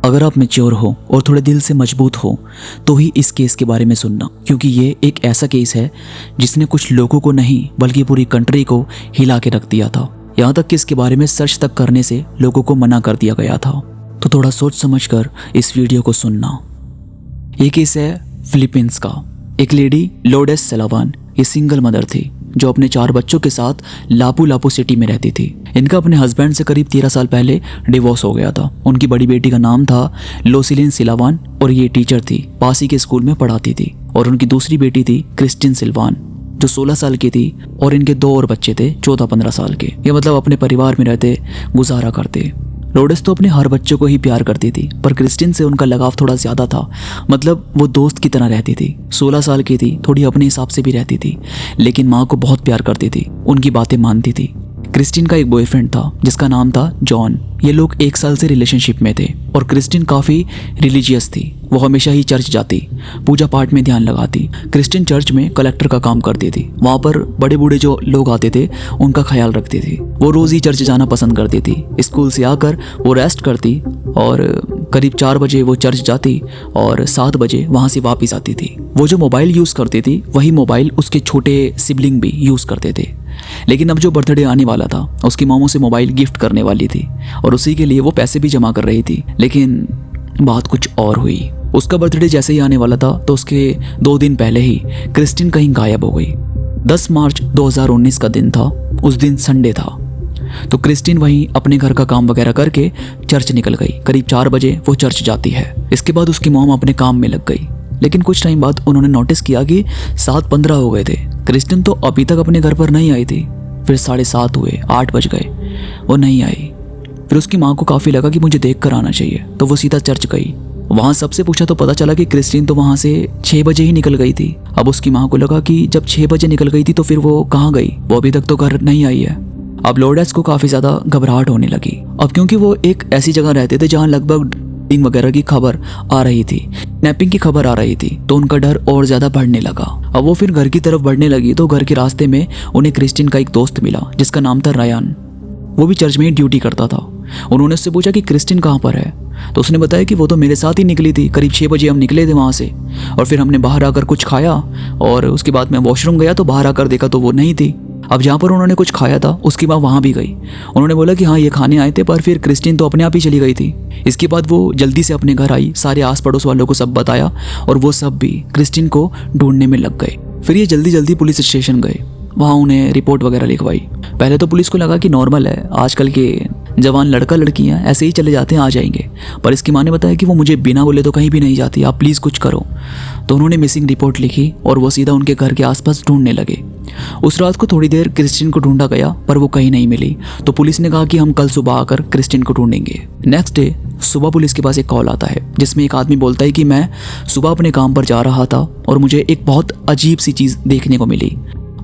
अगर आप मैच्योर हो और थोड़े दिल से मजबूत हो तो ही इस केस के बारे में सुनना, क्योंकि ये एक ऐसा केस है जिसने कुछ लोगों को नहीं बल्कि पूरी कंट्री को हिला के रख दिया था। यहाँ तक कि इसके बारे में सर्च तक करने से लोगों को मना कर दिया गया था। तो थोड़ा सोच समझ कर इस वीडियो को सुनना। ये केस है फिलीपींस का। एक लेडी लोर्डेस सेलावान, ये सिंगल मदर थी जो अपने 4 बच्चों के साथ लापू लापू सिटी में रहती थी। इनका अपने हस्बैंड से करीब 13 साल पहले डिवोर्स हो गया था। उनकी बड़ी बेटी का नाम था लोसिलिन सिलावान और ये टीचर थी, पास ही के स्कूल में पढ़ाती थी। और उनकी दूसरी बेटी थी क्रिस्टिन सिल्वान जो 16 साल की थी और इनके 2 और बच्चे थे 14-15 साल के। ये मतलब अपने परिवार में रहते गुजारा करते। लोर्डेस तो अपने हर बच्चों को ही प्यार करती थी, पर क्रिस्टिन से उनका लगाव थोड़ा ज्यादा था। मतलब वो दोस्त की तरह रहती थी। 16 साल की थी, थोड़ी अपने हिसाब से भी रहती थी, लेकिन माँ को बहुत प्यार करती थी, उनकी बातें मानती थी। क्रिस्टिन का एक बॉयफ्रेंड था जिसका नाम था जॉन। ये लोग 1 साल से रिलेशनशिप में थे और क्रिस्टिन काफ़ी रिलीजियस थी। वो हमेशा ही चर्च जाती, पूजा पाठ में ध्यान लगाती। क्रिस्टिन चर्च में कलेक्टर का काम करती थी। वहाँ पर बड़े बूढ़े जो लोग आते थे उनका ख्याल रखती थी। वो रोज़ ही चर्च जाना पसंद करती थी। स्कूल से आकर वो रेस्ट करती और करीब 4 बजे वो चर्च जाती और 7 बजे वहाँ से वापस आती थी। वो जो मोबाइल यूज़ करती थी वही मोबाइल उसके छोटे सिबलिंग भी यूज़ करते थे। लेकिन अब जो बर्थडे आने वाला था उसकी मामू से मोबाइल गिफ्ट करने वाली थी और उसी के लिए वो पैसे भी जमा कर रही थी। लेकिन बात कुछ और हुई। उसका बर्थडे जैसे ही आने वाला था तो उसके 2 दिन पहले ही क्रिस्टिन कहीं गायब हो गई। 10 मार्च 2019 का दिन था। उस दिन संडे था। तो क्रिस्टिन वहीं अपने घर का काम वगैरह करके चर्च निकल गई। करीब 4 बजे वो चर्च जाती है। इसके बाद उसकी मॉम अपने काम में लग गई। लेकिन कुछ टाइम बाद उन्होंने नोटिस किया कि 7:15 हो गए थे। क्रिस्टिन तो अभी तक अपने घर पर नहीं आई थी। फिर 7:30 हुए, 8 बज गए, वो नहीं आई। फिर उसकी माँ को काफ़ी लगा कि मुझे देख कर आना चाहिए, तो वो सीधा चर्च गई। वहाँ सबसे पूछा तो पता चला कि क्रिस्टिन तो वहाँ से 6 बजे ही निकल गई थी। अब उसकी माँ को लगा कि जब 6 बजे निकल गई थी तो फिर वो कहाँ गई, वो अभी तक तो घर नहीं आई है। अब लोर्डेस को काफ़ी ज़्यादा घबराहट होने लगी। अब क्योंकि वो एक ऐसी जगह रहते थे जहाँ लगभग वगैरह की खबर आ रही थी, स्नैपिंग की खबर आ रही थी, तो उनका डर और ज्यादा बढ़ने लगा। अब वो फिर घर की तरफ बढ़ने लगी तो घर के रास्ते में उन्हें क्रिस्टिन का एक दोस्त मिला जिसका नाम था रायन। वो भी चर्च में ही ड्यूटी करता था। उन्होंने उससे पूछा कि क्रिस्टिन कहाँ पर है, तो उसने बताया कि वो तो मेरे साथ ही निकली थी। करीब 6 बजे हम निकले थे वहाँ से और फिर हमने बाहर आकर कुछ खाया और उसके बाद मैं वॉशरूम गया तो बाहर आकर देखा तो वो नहीं थी। अब जहाँ पर उन्होंने कुछ खाया था उसके बाद वहाँ भी गई। उन्होंने बोला कि हाँ ये खाने आए थे, पर फिर क्रिस्टिन तो अपने आप ही चली गई थी। इसके बाद वो जल्दी से अपने घर आई, सारे आस पड़ोस वालों को सब बताया और वो सब भी क्रिस्टिन को ढूंढने में लग गए। फिर ये जल्दी जल्दी पुलिस स्टेशन गए, वहाँ उन्हें रिपोर्ट वगैरह लिखवाई। पहले तो पुलिस को लगा कि नॉर्मल है, आजकल के जवान लड़का लड़कियाँ ऐसे ही चले जाते हैं, आ जाएंगे। पर इसकी माँ ने बताया कि वो मुझे बिना बोले तो कहीं भी नहीं जाती, आप प्लीज़ कुछ करो। तो उन्होंने मिसिंग रिपोर्ट लिखी और वो सीधा उनके घर के आसपास ढूंढने लगे। उस रात को थोड़ी देर क्रिस्टिन को ढूंढा गया पर वो कहीं नहीं मिली। तो पुलिस ने कहा कि हम कल सुबह आकर क्रिस्टिन को ढूंढेंगे। नेक्स्ट डे सुबह पुलिस के पास एक कॉल आता है जिसमें एक आदमी बोलता है कि मैं सुबह अपने काम पर जा रहा था और मुझे एक बहुत अजीब सी चीज़ देखने को मिली।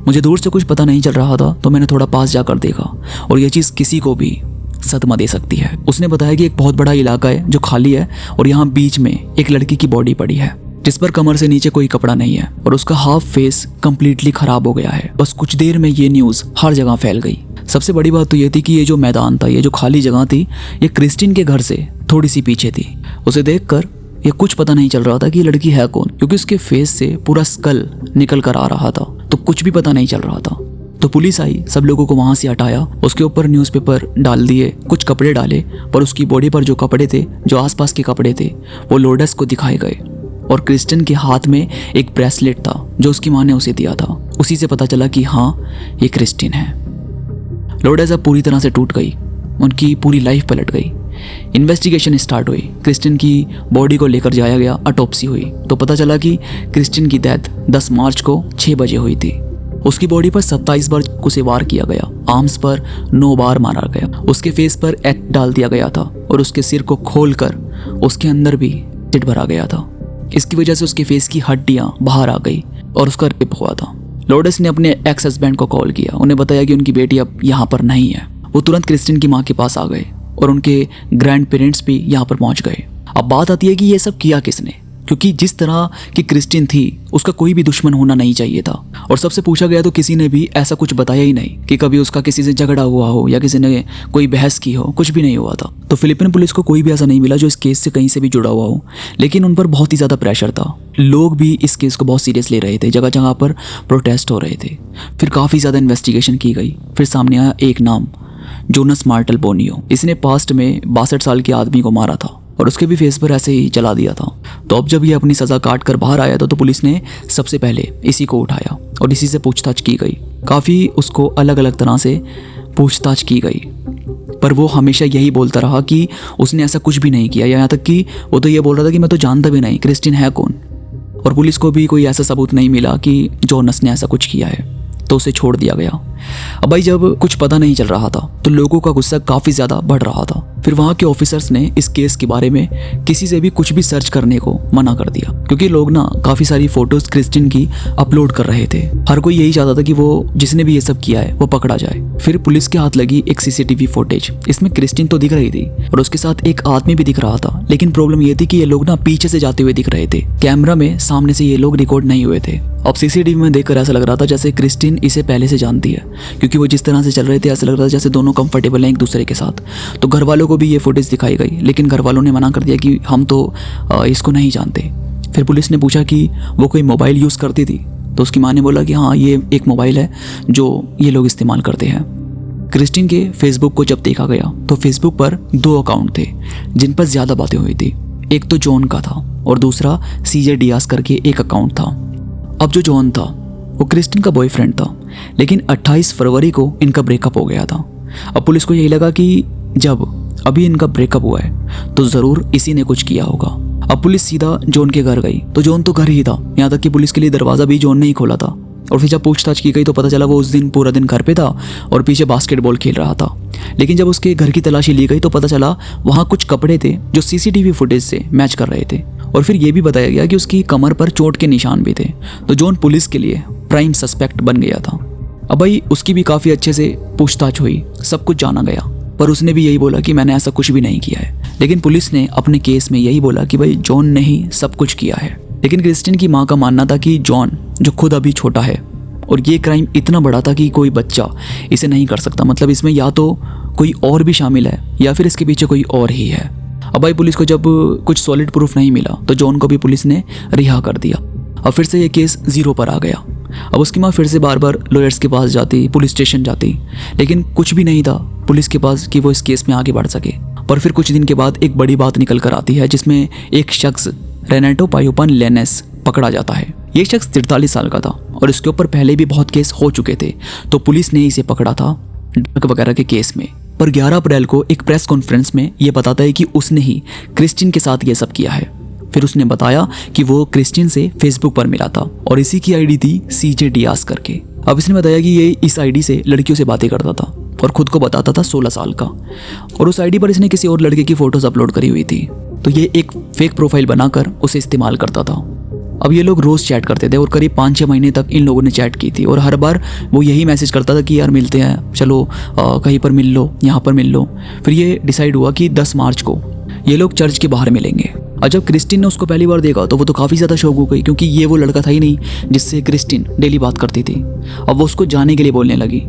मुझे दूर से कुछ पता नहीं चल रहा था तो मैंने थोड़ा पास जाकर देखा और यह चीज़ किसी को भी सदमा दे सकती है। उसने बताया कि एक बहुत बड़ा इलाका है जो खाली है और यहाँ बीच में एक लड़की की बॉडी पड़ी है जिस पर कमर से नीचे कोई कपड़ा नहीं है और उसका हाफ फेस कंप्लीटली खराब हो गया है। बस कुछ देर में ये न्यूज़ हर जगह फैल गई। सबसे बड़ी बात तो ये थी कि ये जो मैदान था, ये जो खाली जगह थी, ये क्रिस्टिन के घर से थोड़ी सी पीछे थी। उसे देखकर ये कुछ पता नहीं चल रहा था कि ये लड़की है कौन, क्योंकि उसके फेस से पूरा स्कल निकल कर आ रहा था, तो कुछ भी पता नहीं चल रहा था। तो पुलिस आई, सब लोगों को वहां से हटाया, उसके ऊपर न्यूज़पेपर डाल दिए, कुछ कपड़े डाले, पर उसकी बॉडी पर जो कपड़े थे, जो आसपास के कपड़े थे, वो लोर्डेस को दिखाए गए। और क्रिस्टिन के हाथ में एक ब्रेसलेट था जो उसकी माँ ने उसे दिया था। उसी से पता चला कि हाँ ये क्रिस्टिन है। लोर्डेस अब पूरी तरह से टूट गई, उनकी पूरी लाइफ पलट गई। इन्वेस्टिगेशन स्टार्ट हुई। क्रिस्टिन की बॉडी को लेकर जाया गया, ऑटोप्सी हुई तो पता चला कि क्रिस्टिन की डेथ 10 मार्च को 6 बजे हुई थी। उसकी बॉडी पर 27 बार उसे वार किया गया, आर्म्स पर 9 बार मारा गया, उसके फेस पर एक्ट डाल दिया गया था और उसके सिर को खोलकर उसके अंदर भी चिट भरा गया था। इसकी वजह से उसके फेस की हड्डियां बाहर आ गई और उसका रेप हुआ था। लोर्डेस ने अपने एक्स हस्बैंड को कॉल किया, उन्हें बताया कि उनकी बेटी अब यहाँ पर नहीं है। वो तुरंत क्रिस्टिन की माँ के पास आ गए और उनके ग्रैंड पेरेंट्स भी यहाँ पर पहुँच गए। अब बात आती है कि ये सब किया किसने, क्योंकि जिस तरह की क्रिस्टिन थी उसका कोई भी दुश्मन होना नहीं चाहिए था। और सबसे पूछा गया तो किसी ने भी ऐसा कुछ बताया ही नहीं कि कभी उसका किसी से झगड़ा हुआ हो या किसी ने कोई बहस की हो, कुछ भी नहीं हुआ था। तो फिलिपिन पुलिस को कोई भी ऐसा नहीं मिला जो इस केस से कहीं से भी जुड़ा हुआ हो, लेकिन उन पर बहुत ही ज़्यादा प्रेशर था। लोग भी इस केस को बहुत सीरियस ले रहे थे, जगह जगह पर प्रोटेस्ट हो रहे थे। फिर काफ़ी ज़्यादा इन्वेस्टिगेशन की गई। फिर सामने आया एक नाम, जोनस मार्टल बोनियो। इसने पास्ट में 62 साल के आदमी को मारा था और उसके भी फेस पर ऐसे ही चला दिया था। तो अब जब ये अपनी सज़ा काट कर बाहर आया था तो पुलिस ने सबसे पहले इसी को उठाया और इसी से पूछताछ की गई। काफ़ी उसको अलग अलग तरह से पूछताछ की गई, पर वो हमेशा यही बोलता रहा कि उसने ऐसा कुछ भी नहीं किया। यहाँ तक कि वो तो ये बोल रहा था कि मैं तो जानता भी नहीं क्रिस्टिन है कौन। और पुलिस को भी कोई ऐसा सबूत नहीं मिला कि जोनस ने ऐसा कुछ किया है, तो उसे छोड़ दिया गया। अब भाई जब कुछ पता नहीं चल रहा था तो लोगों का गुस्सा काफ़ी ज़्यादा बढ़ रहा था। फिर वहाँ के ऑफिसर्स ने इस केस के बारे में किसी से भी कुछ भी सर्च करने को मना कर दिया, क्योंकि लोग ना काफ़ी सारी फोटोज क्रिस्टिन की अपलोड कर रहे थे। हर कोई यही चाहता था कि वो जिसने भी ये सब किया है वो पकड़ा जाए। फिर पुलिस के हाथ लगी एक सीसीटीवी फुटेज। इसमें क्रिस्टिन तो दिख रही थी और उसके साथ एक आदमी भी दिख रहा था, लेकिन प्रॉब्लम ये थी कि ये लोग ना पीछे से जाते हुए दिख रहे थे। कैमरा में सामने से ये लोग रिकॉर्ड नहीं हुए थे। अब सीसीटीवी में देखकर ऐसा लग रहा था जैसे क्रिस्टिन इसे पहले से जानती है, क्योंकि वो जिस तरह से चल रहे थे ऐसा लग रहा था जैसे दोनों कंफर्टेबल हैं एक दूसरे के साथ। तो घर वालों को भी ये फुटेज दिखाई गई, लेकिन घर वालों ने मना कर दिया कि हम तो इसको नहीं जानते। फिर पुलिस ने पूछा कि वो कोई मोबाइल यूज़ करती थी, तो उसकी माँ ने बोला कि हाँ ये एक मोबाइल है जो ये लोग इस्तेमाल करते हैं। क्रिस्टिन के फेसबुक को जब देखा गया तो फेसबुक पर 2 अकाउंट थे जिन पर ज़्यादा बातें हुई थी। एक तो जॉन का था और दूसरा सीजे डियास करके एक अकाउंट था। अब जो जॉन था वो क्रिस्टिन का बॉयफ्रेंड था, लेकिन 28 फरवरी को इनका ब्रेकअप हो गया था। अब पुलिस को यही लगा कि जब अभी इनका ब्रेकअप हुआ है तो ज़रूर इसी ने कुछ किया होगा। अब पुलिस सीधा जॉन के घर गई तो जॉन तो घर ही था, यहाँ तक कि पुलिस के लिए दरवाज़ा भी जॉन ने ही खोला था। और फिर जब पूछताछ की गई तो पता चला वो उस दिन पूरा दिन घर पे था और पीछे बास्केटबॉल खेल रहा था। लेकिन जब उसके घर की तलाशी ली गई तो पता चला वहाँ कुछ कपड़े थे जो सीसीटीवी फुटेज से मैच कर रहे थे। और फिर ये भी बताया गया कि उसकी कमर पर चोट के निशान भी थे। तो जॉन पुलिस के लिए प्राइम सस्पेक्ट बन गया था। अब भाई उसकी भी काफ़ी अच्छे से पूछताछ हुई, सब कुछ जाना गया, पर उसने भी यही बोला कि मैंने ऐसा कुछ भी नहीं किया है। लेकिन पुलिस ने अपने केस में यही बोला कि भाई जॉन ने ही सब कुछ किया है। लेकिन क्रिस्टिन की माँ का मानना था कि जॉन जो खुद अभी छोटा है और ये क्राइम इतना बड़ा था कि कोई बच्चा इसे नहीं कर सकता, मतलब इसमें या तो कोई और भी शामिल है या फिर इसके पीछे कोई और ही है। अब भाई पुलिस को जब कुछ सॉलिड प्रूफ नहीं मिला तो जॉन को भी पुलिस ने रिहा कर दिया। अब फिर से ये केस 0 पर आ गया। अब उसकी माँ फिर से बार बार लॉयर्स के पास जाती, पुलिस स्टेशन जाती, लेकिन कुछ भी नहीं था पुलिस के पास कि वो इस केस में आगे बढ़ सके। पर फिर कुछ दिन के बाद एक बड़ी बात निकल कर आती है, जिसमें एक शख्स रेनेटो पायोपन लेनेस पकड़ा जाता है। ये शख्स 43 साल का था और इसके ऊपर पहले भी बहुत केस हो चुके थे, तो पुलिस ने इसे पकड़ा था ड्रग वगैरह के केस में। पर 11 अप्रैल को एक प्रेस कॉन्फ्रेंस में ये बताता है कि उसने ही क्रिस्टिन के साथ ये सब किया है। फिर उसने बताया कि वो क्रिस्टिन से फेसबुक पर मिला था और इसी की आईडी थी सीजे डियास करके। अब इसने बताया कि ये इस आईडी से लड़कियों से बातें करता था और खुद को बताता था 16 साल का, और उस आईडी पर इसने किसी और लड़के की फोटोज अपलोड करी हुई थी। तो ये एक फेक प्रोफाइल बनाकर उसे इस्तेमाल करता था। अब ये लोग रोज़ चैट करते थे और करीब 5-6 महीने तक इन लोगों ने चैट की थी, और हर बार वो यही मैसेज करता था कि यार मिलते हैं, चलो कहीं पर मिल लो, यहाँ पर मिल लो। फिर ये डिसाइड हुआ कि 10 मार्च को ये लोग चर्च के बाहर मिलेंगे। और जब क्रिस्टिन ने उसको पहली बार देखा तो वो तो काफ़ी ज़्यादा शौक हो गई, क्योंकि ये वो लड़का था ही नहीं जिससे क्रिस्टिन डेली बात करती थी। अब वो उसको जाने के लिए बोलने लगी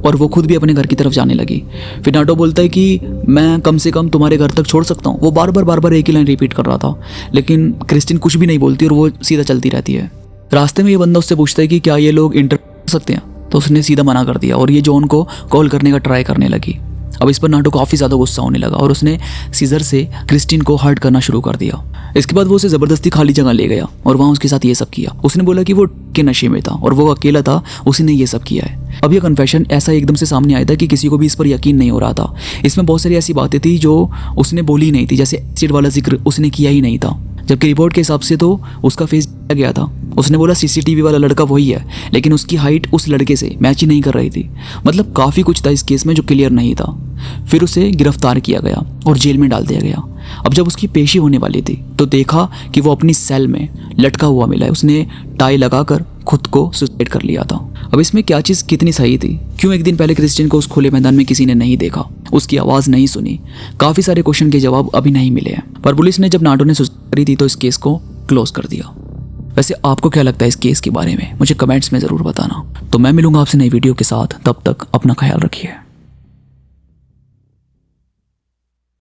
और वो खुद भी अपने घर की तरफ जाने लगी। फिर नाटो बोलता है कि मैं कम से कम तुम्हारे घर तक छोड़ सकता हूँ। वो बार बार एक ही लाइन रिपीट कर रहा था, लेकिन क्रिस्टिन कुछ भी नहीं बोलती और वो सीधा चलती रहती है। रास्ते में ये बंदा उससे पूछता है कि क्या ये लोग इंटरव्यू कर सकते हैं, तो उसने सीधा मना कर दिया और ये जॉन को कॉल करने का ट्राई करने लगी। अब इस पर नाटो काफ़ी ज़्यादा गुस्सा होने लगा और उसने सीजर से क्रिस्टिन को हर्ट करना शुरू कर दिया। इसके बाद वो उसे ज़बरदस्ती खाली जगह ले गया और वहाँ उसके साथ ये सब किया। उसने बोला कि वो के नशे में था और वो अकेला था, उसी ने ये सब किया है। अब ये कन्फेशन ऐसा एकदम से सामने आया था कि किसी को भी इस पर यकीन नहीं हो रहा था। इसमें बहुत सारी ऐसी बातें थी जो उसने बोली ही नहीं थी, जैसे एसिड वाला जिक्र उसने किया ही नहीं था, जबकि रिपोर्ट के हिसाब से तो उसका फेस गया था। उसने बोला सीसीटीवी वाला लड़का वही है, लेकिन उसकी हाइट उस लड़के से मैच ही नहीं कर रही थी। मतलब काफ़ी कुछ था इस केस में जो क्लियर नहीं था। फिर उसे गिरफ्तार किया गया और जेल में डाल दिया गया। अब जब उसकी पेशी होने वाली थी तो देखा कि वो अपनी सेल में लटका हुआ मिला है। उसने टाई लगाकर खुद को सुसाइड कर लिया था। अब इसमें क्या चीज़ कितनी सही थी? क्यों एक दिन पहले क्रिस्टिन को उस खुले मैदान में किसी ने नहीं देखा, उसकी आवाज़ नहीं सुनी? काफ़ी सारे क्वेश्चन के जवाब अभी नहीं मिले हैं। पर पुलिस ने जब नाटो ने सुसाइड करी थी तो इस केस को क्लोज कर दिया। वैसे आपको क्या लगता है इस केस के बारे में, मुझे कमेंट्स में ज़रूर बताना। तो मैं मिलूंगा आपसे नई वीडियो के साथ, तब तक अपना ख्याल रखिए।